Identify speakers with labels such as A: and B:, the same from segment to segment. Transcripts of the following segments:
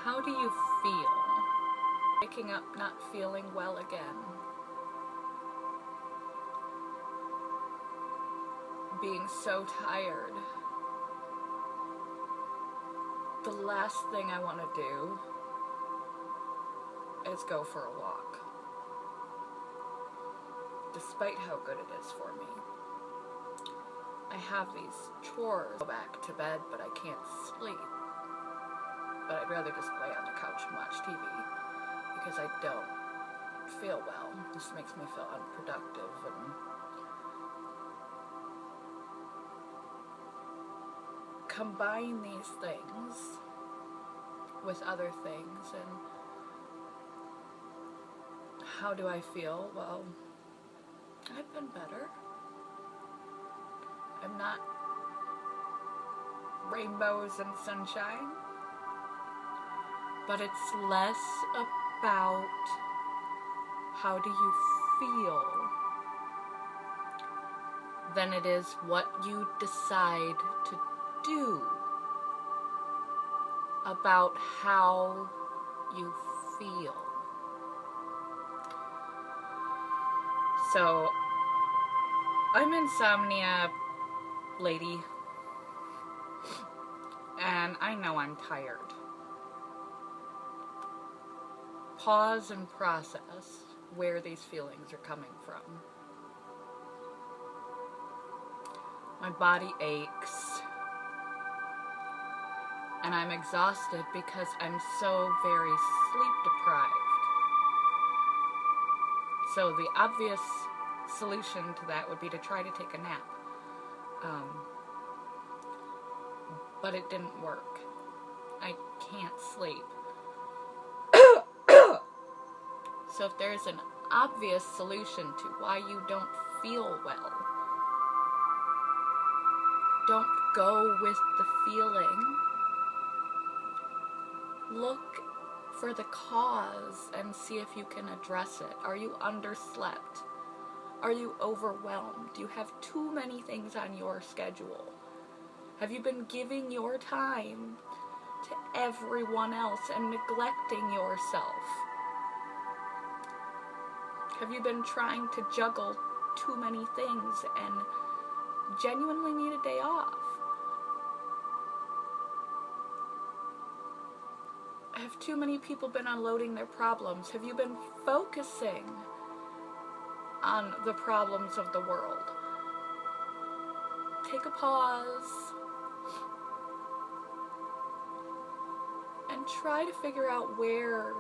A: How do you feel? Waking up not feeling well again. Being so tired. The last thing I want to do is go for a walk. Despite how good it is for me. I have these chores. Go back to bed, but I can't sleep. But I'd rather just lay on the couch and watch TV because I don't feel well. This makes me feel unproductive and combine these things with other things, and how do I feel? Well, I've been better. I'm not rainbows and sunshine, but it's less about how do you feel than it is what you decide to do about how you feel. So, I'm insomnia lady, and I know I'm tired. Pause and process where these feelings are coming from. My body aches, and I'm exhausted because I'm so very sleep deprived. So the obvious solution to that would be to try to take a nap. But it didn't work. I can't sleep. So if there's an obvious solution to why you don't feel well, don't go with the feeling. Look for the cause and see if you can address it. Are you underslept? Are you overwhelmed? Do you have too many things on your schedule? Have you been giving your time to everyone else and neglecting yourself? Have you been trying to juggle too many things and genuinely need a day off? Have too many people been unloading their problems? Have you been focusing on the problems of the world? Take a pause and try to figure out where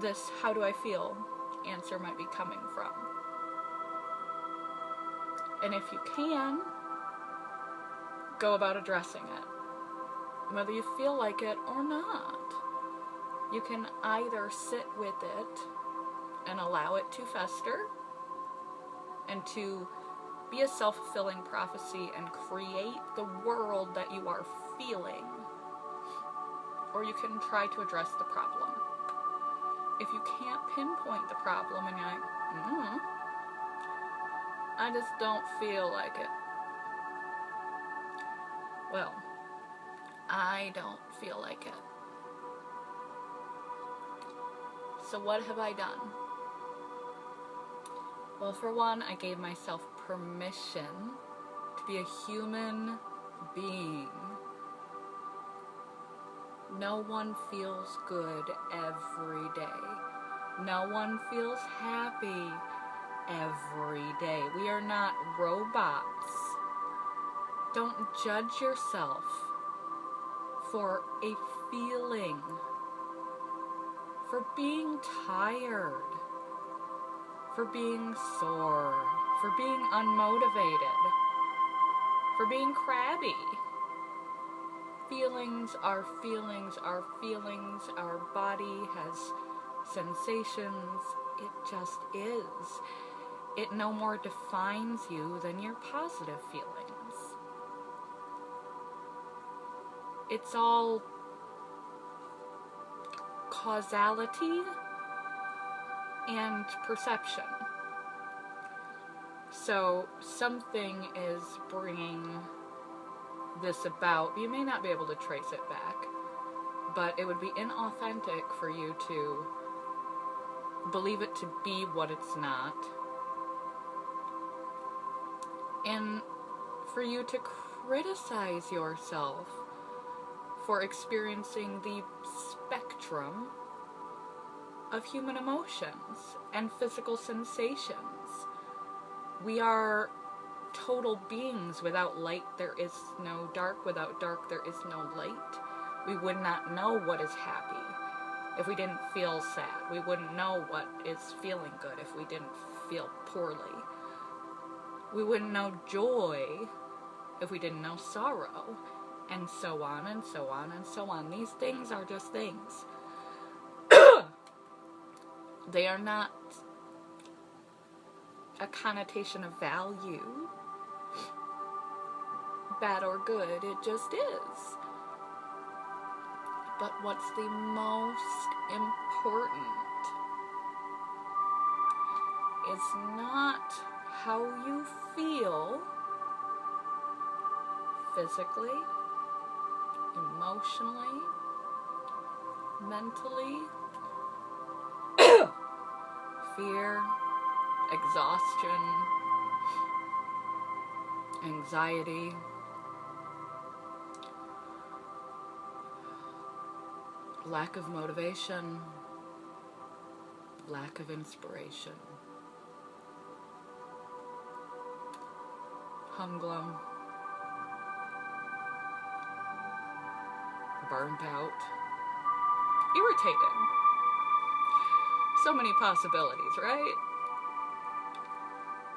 A: this "how do I feel" answer might be coming from. And if you can, go about addressing it, whether you feel like it or not. You can either sit with it and allow it to fester and to be a self-fulfilling prophecy and create the world that you are feeling, or you can try to address the problem. If you can't pinpoint the problem and you're like, I just don't feel like it. Well, I don't feel like it. So what have I done? Well, for one, I gave myself permission to be a human being. No one feels good every day. No one feels happy every day. We are not robots. Don't judge yourself for a feeling, for being tired, for being sore, for being unmotivated, for being crabby. Feelings are feelings are feelings. Our body has sensations. It just is. It no more defines you than your positive feelings. It's all causality and perception. So something is bringing this about. You may not be able to trace it back, but it would be inauthentic for you to believe it to be what it's not, and for you to criticize yourself for experiencing the spectrum of human emotions and physical sensations. We are total beings. Without light there is no dark. Without dark there is no light. We would not know what is happy if we didn't feel sad. We wouldn't know what is feeling good if we didn't feel poorly. We wouldn't know joy if we didn't know sorrow, and so on and so on and so on. These things are just things. They are not a connotation of value, bad or good. It just is. But what's the most important is not how you feel physically, emotionally, mentally, fear, exhaustion, anxiety, lack of motivation, lack of inspiration, humglum, burnt out, irritated. So many possibilities, right?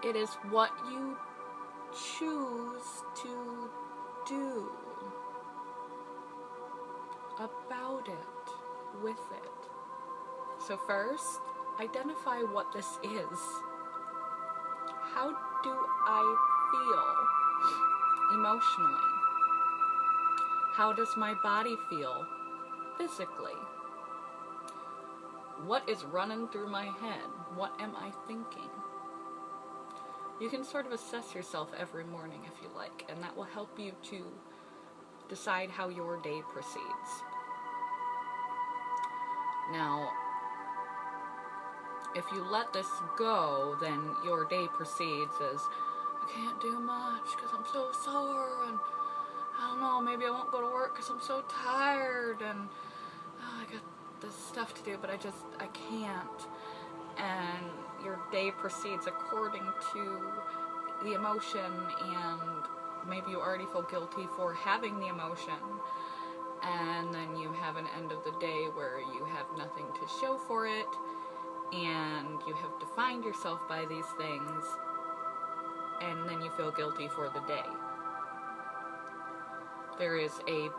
A: It is what you choose to do about it, with it. So first, identify what this is. How do I feel emotionally? How does my body feel physically? What is running through my head? What am I thinking? You can sort of assess yourself every morning if you like, and that will help you to decide how your day proceeds. Now, if you let this go, then your day proceeds as, I can't do much because I'm so sore, and I don't know, maybe I won't go to work because I'm so tired, and I got this stuff to do, but I can't. And your day proceeds according to the emotion, and maybe you already feel guilty for having the emotion, and then you have an end of the day where you have nothing to show for it, and you have defined yourself by these things, and then you feel guilty for the day. There is a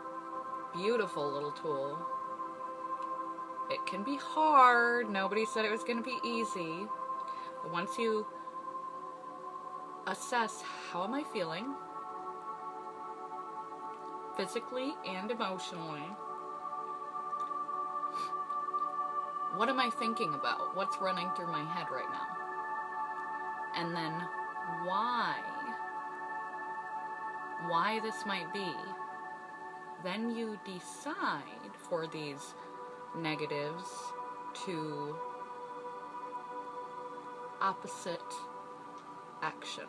A: beautiful little tool. It can be hard. Nobody said it was going to be easy. But once you assess, how am I feeling? Physically and emotionally. What am I thinking about? What's running through my head right now? And then why this might be. Then you decide for these negatives to opposite action.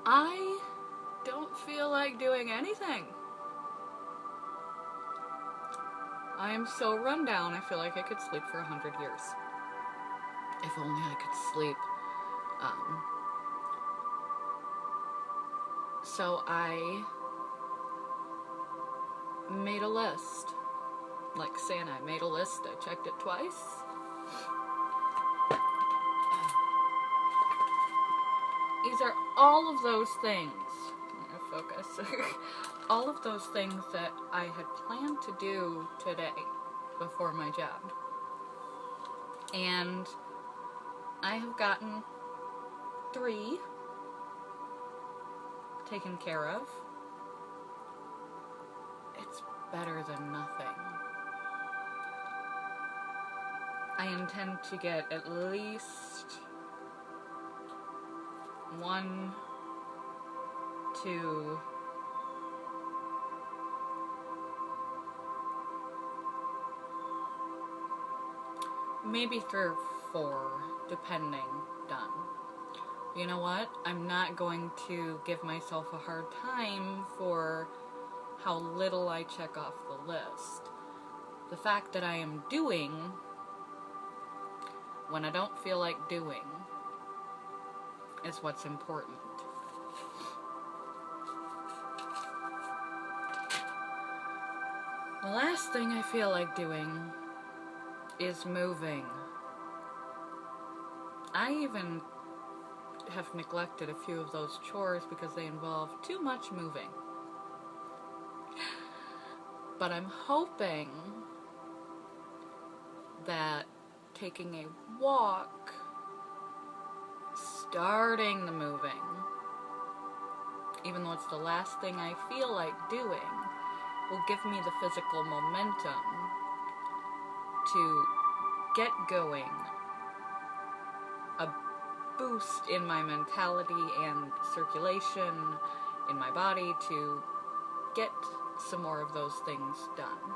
A: I don't feel like doing anything. I am so run down, I feel like I could sleep for 100 years. If only I could sleep. So I made a list. Like Santa, I made a list. I checked it twice. These are all of those things. I'm gonna focus. All of those things that I had planned to do today before my job. And I have gotten 3 taken care of. It's better than nothing. I intend to get at least 1 to maybe 3 or 4, depending, done. You know what? I'm not going to give myself a hard time for how little I check off the list. The fact that I am doing when I don't feel like doing is what's important. The last thing I feel like doing is moving. I even have neglected a few of those chores because they involve too much moving. But I'm hoping that taking a walk, starting the moving, even though it's the last thing I feel like doing, will give me the physical momentum to get going, a boost in my mentality and circulation in my body to get some more of those things done.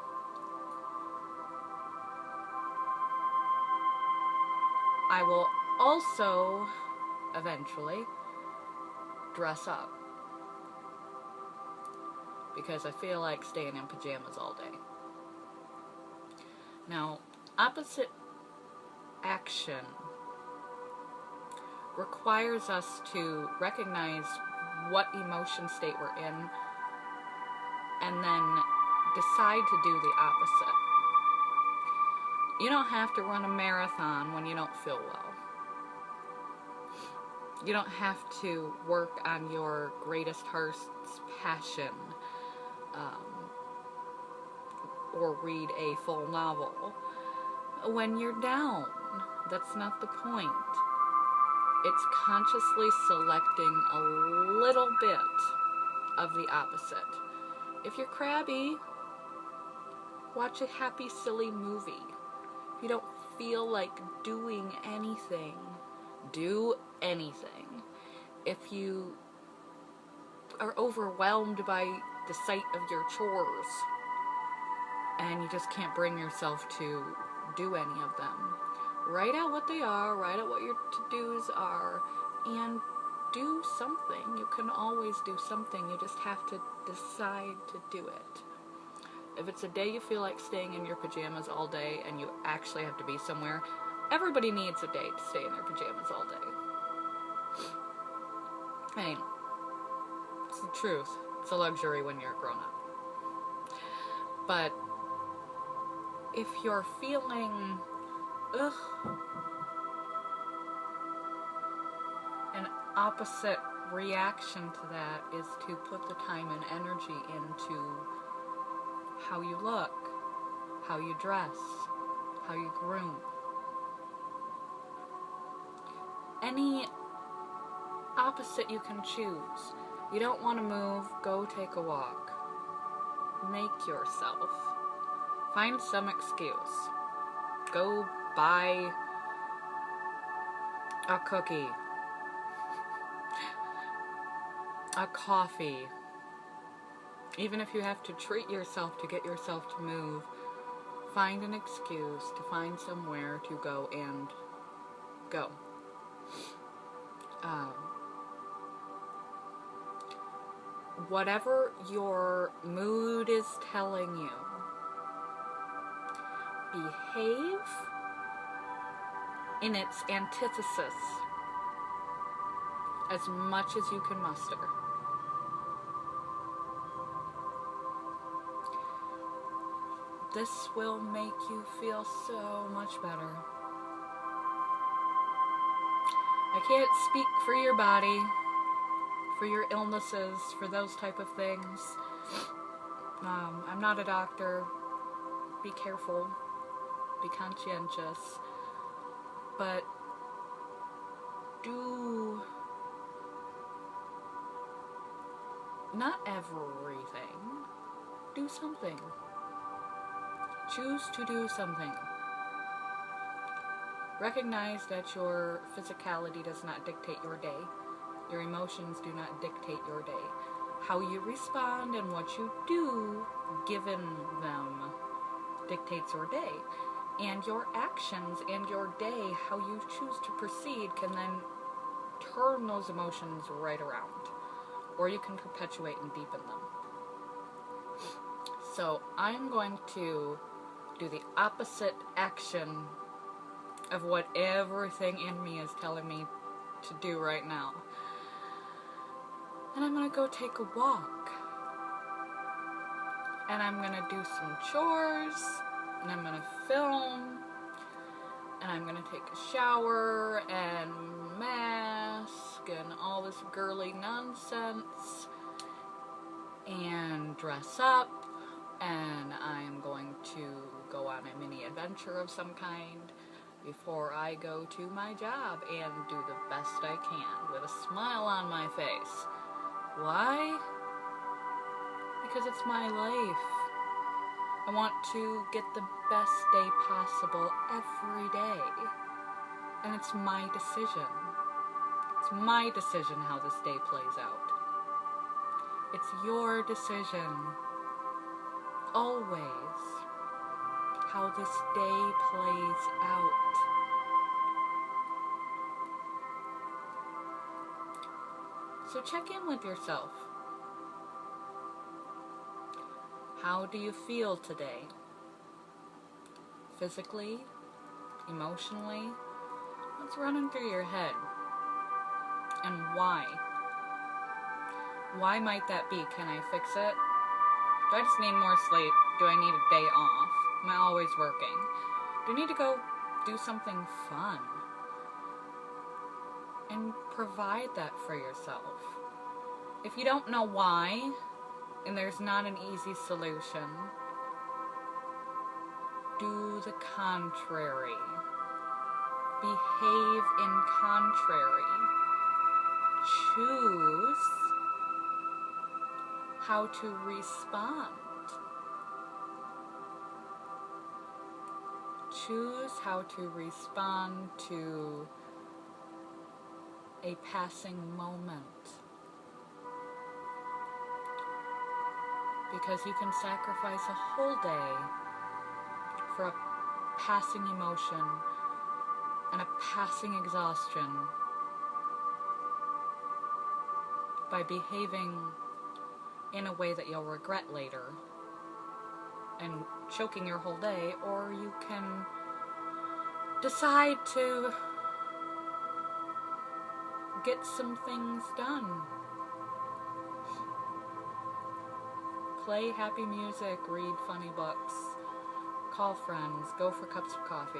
A: I will also eventually dress up because I feel like staying in pajamas all day. Now, opposite action requires us to recognize what emotion state we're in and then decide to do the opposite. You don't have to run a marathon when you don't feel well. You don't have to work on your greatest heart's passion or read a full novel when you're down. That's not the point. It's consciously selecting a little bit of the opposite. If you're crabby, watch a happy, silly movie. If you don't feel like doing anything, do anything. If you are overwhelmed by the sight of your chores and you just can't bring yourself to do any of them, write out what they are, write out what your to-dos are, and do something. You can always do something. You just have to decide to do it. If it's a day you feel like staying in your pajamas all day and you actually have to be somewhere, everybody needs a day to stay in their pajamas all day. I mean, it's the truth. It's a luxury when you're a grown-up. But if you're feeling, an opposite reaction to that is to put the time and energy into how you look, how you dress, how you groom. Any opposite you can choose. You don't want to move, go take a walk. Make yourself. Find some excuse. Go buy a cookie, a coffee. Even if you have to treat yourself to get yourself to move, find an excuse to find somewhere to go and go. Whatever your mood is telling you, behave in its antithesis as much as you can muster. This will make you feel so much better. I can't speak for your body, for your illnesses, for those type of things. I'm not a doctor. Be careful. Be conscientious. But do not everything. Do something. Choose to do something. Recognize that your physicality does not dictate your day. Your emotions do not dictate your day. How you respond and what you do given them dictates your day. And your actions and your day, how you choose to proceed, can then turn those emotions right around. Or you can perpetuate and deepen them. So I'm going to do the opposite action of what everything in me is telling me to do right now. And I'm going to go take a walk. And I'm going to do some chores. And I'm going to film. And I'm going to take a shower and mask and all this girly nonsense. And dress up. And I'm going to go on a mini adventure of some kind before I go to my job and do the best I can with a smile on my face. Why? Because it's my life. I want to get the best day possible every day. And it's my decision. It's my decision how this day plays out. It's your decision. Always. How this day plays out. So check in with yourself. How do you feel today? Physically? Emotionally? What's running through your head? And why? Why might that be? Can I fix it? Do I just need more sleep? Do I need a day off? Am I always working? Do I need to go do something fun? And provide that for yourself. If you don't know why, and there's not an easy solution, do the contrary. Behave in contrary. Choose how to respond. Choose how to respond to a passing moment. Because you can sacrifice a whole day for a passing emotion and a passing exhaustion by behaving in a way that you'll regret later and choking your whole day, or you can decide to get some things done. Play happy music, read funny books, call friends, go for cups of coffee.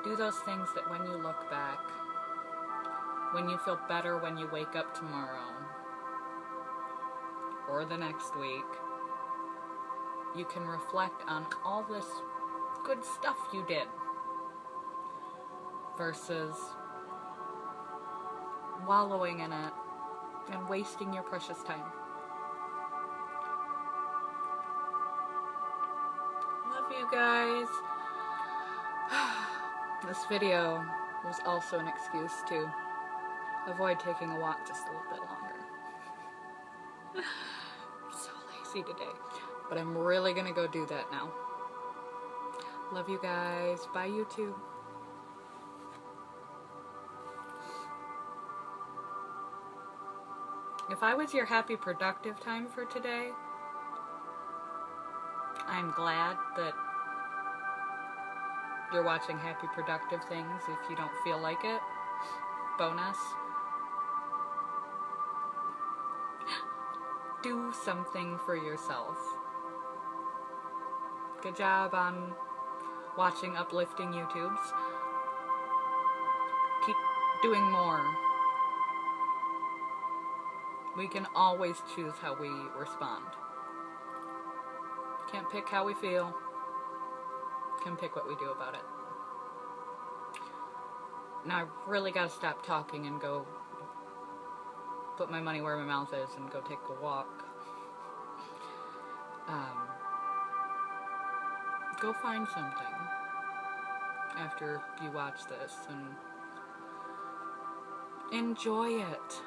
A: Do those things that when you look back, when you feel better when you wake up tomorrow, or the next week, you can reflect on all this good stuff you did, versus wallowing in it and wasting your precious time. Love you guys. This video was also an excuse to avoid taking a walk just a little bit longer. I'm so lazy today, but I'm really gonna go do that now. Love you guys. Bye, YouTube. If I was your happy productive time for today, I'm glad that you're watching happy productive things. If you don't feel like it, bonus. Do something for yourself. Good job on watching uplifting YouTubes. Keep doing more. We can always choose how we respond. Can't pick how we feel. Can pick what we do about it. Now I really gotta stop talking and go put my money where my mouth is and go take a walk. Go find something after you watch this and enjoy it.